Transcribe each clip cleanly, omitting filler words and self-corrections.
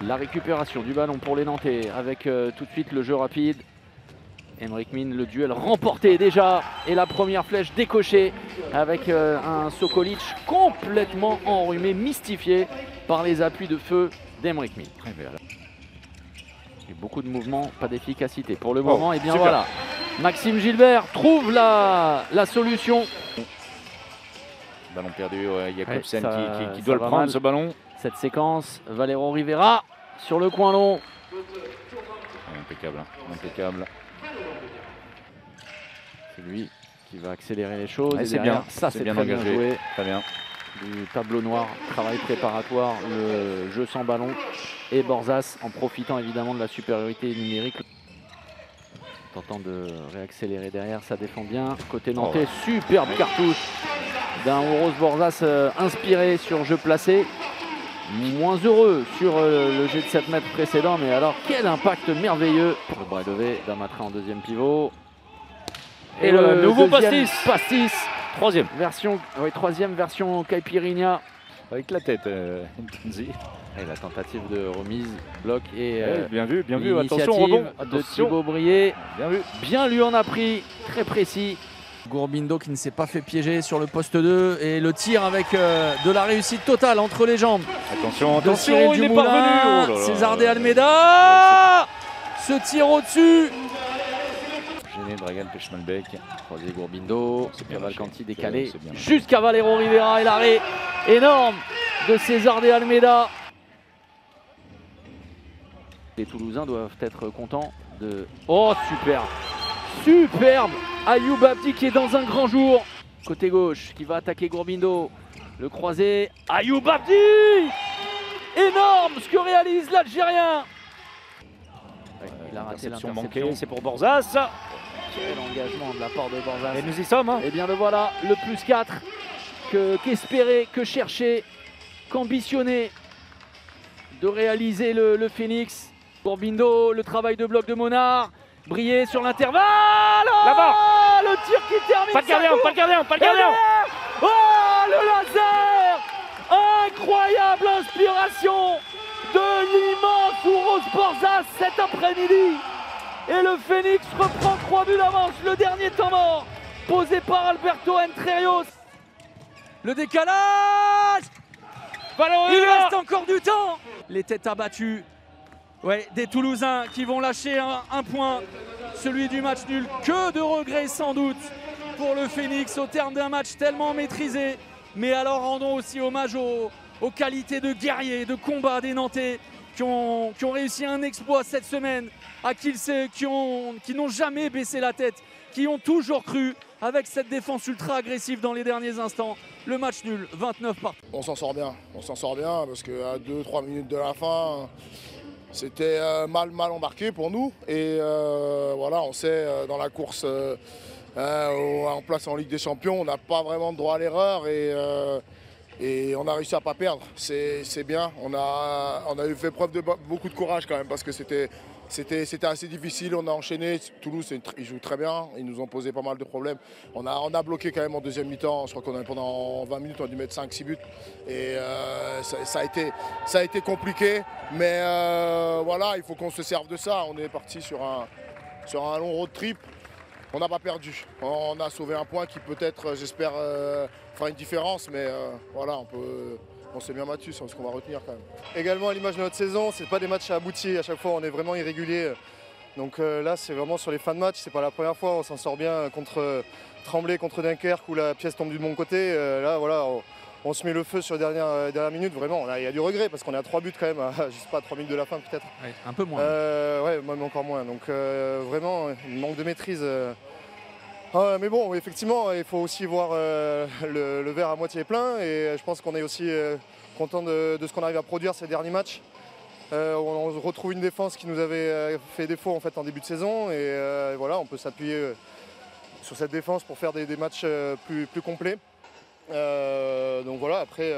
La récupération du ballon pour les Nantais avec tout de suite le jeu rapide. Emric Min, le duel remporté déjà et la première flèche décochée avec un Sokolic complètement enrhumé, mystifié par les appuis de feu d'Emric Min. Et beaucoup de mouvements, pas d'efficacité pour le moment. Et bien super. voilà, Maxime Gilbert trouve la solution. Ballon perdu, ouais, Jakobsen Ouais, qui doit le prendre mal. ce ballon. Cette séquence, Valero Rivera sur le coin long. Impeccable, hein, impeccable. C'est lui qui va accélérer les choses. Ouais, et c'est derrière, bien, ça c'est bien très bien engagé. joué. Très bien. Du tableau noir, travail préparatoire, le jeu sans ballon. Et Borzas en profitant évidemment de la supériorité numérique. Tentant de réaccélérer derrière, ça défend bien. Côté nantais, ouais. superbe cartouche d'un Uros Borzas inspiré sur jeu placé. Moins heureux sur le jet de 7 mètres précédent, mais alors quel impact merveilleux pour le bras levé d'Amatra en deuxième pivot. Et le nouveau pastis. Troisième version Caipirinha. Avec la tête, Ntenzi. Et la tentative de remise, bloc et Bien vu, attention, l'initiative rebond. de Thibaut Brié. Bien vu. Bien lui en a pris, très précis. Gourbindo qui ne s'est pas fait piéger sur le poste 2 et le tir avec de la réussite totale entre les jambes. Attention, De Cyril il est Dumoulin, parvenu. Oh là là. César de Almeida. Ce tir au-dessus. Gêné Dragan Pechmanbeck, croisé Gourbindo, Cavalcanti décalé jusqu'à Valero Rivera et l'arrêt énorme de César de Almeida. Les Toulousains doivent être contents de... Oh superbe, superbe Ayoub Abdi qui est dans un grand jour. Côté gauche qui va attaquer Gourbindo, le croisé, Ayoub Abdi. Énorme ce que réalise l'Algérien. Il a raté l'interception l'interception. manquée, c'est pour Borzas. Quel engagement de la part de Borzas. Et nous y sommes. Hein. Et bien le voilà, le plus 4 qu'espérer, que chercher, qu'ambitionner de réaliser le Phoenix. Gourbindo, le travail de bloc de Monard. Brié sur l'intervalle. Là-bas. Le tir qui termine. Pas de gardien, pas de gardien, pas de gardien. Oh le laser. Incroyable inspiration de l'immense Uros Borzas cet après-midi. Et le Phoenix reprend 3 buts d'avance, le dernier temps mort, posé par Alberto Entrerios. Le décalage. Il reste encore du temps. Les têtes abattues. Ouais, des Toulousains qui vont lâcher un point, celui du match nul. Que de regrets sans doute pour le Phoenix au terme d'un match tellement maîtrisé. Mais alors rendons aussi hommage aux qualités de guerriers, de combat des Nantais qui ont réussi un exploit cette semaine, qui n'ont jamais baissé la tête, qui ont toujours cru avec cette défense ultra agressive dans les derniers instants. Le match nul, 29 partout. On s'en sort bien parce qu'à 2-3 minutes de la fin, c'était mal embarqué pour nous. Et voilà, on sait, dans la course en place en Ligue des Champions, on n'a pas vraiment de droit à l'erreur et on a réussi à ne pas perdre. C'est bien, on a fait preuve de beaucoup de courage quand même parce que c'était assez difficile, on a enchaîné. Toulouse, ils jouent très bien, ils nous ont posé pas mal de problèmes. On a bloqué quand même en deuxième mi-temps, je crois qu'on a pendant 20 minutes, on a dû mettre 5-6 buts. Et ça a été compliqué, mais voilà, il faut qu'on se serve de ça. On est parti sur un long road trip, on n'a pas perdu. On a sauvé un point qui peut-être, j'espère, fera une différence, mais voilà, on s'est bien battu, c'est ce qu'on va retenir quand même. Également à l'image de notre saison, c'est pas des matchs aboutis, à chaque fois on est vraiment irrégulier. Donc là c'est vraiment sur les fins de match, c'est pas la première fois, on s'en sort bien contre Tremblay, contre Dunkerque où la pièce tombe du bon côté. Là voilà, on se met le feu sur les dernières minutes, vraiment, il y a du regret parce qu'on est à 3 buts quand même, je sais pas, à 3 minutes de la fin peut-être. Ouais, un peu moins. Ouais, même encore moins, donc vraiment, un manque de maîtrise. Mais bon, effectivement, il faut aussi voir le verre à moitié plein et je pense qu'on est aussi content de ce qu'on arrive à produire ces derniers matchs. On retrouve une défense qui nous avait fait défaut en fait en début de saison et voilà, on peut s'appuyer sur cette défense pour faire des matchs plus complets. Donc voilà, après,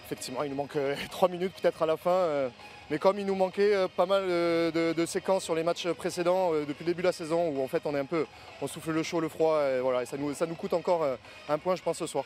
effectivement, il nous manque 3 minutes peut-être à la fin. Mais comme il nous manquait pas mal de séquences sur les matchs précédents depuis le début de la saison où en fait on souffle le chaud, le froid et voilà, et ça nous coûte encore un point je pense ce soir.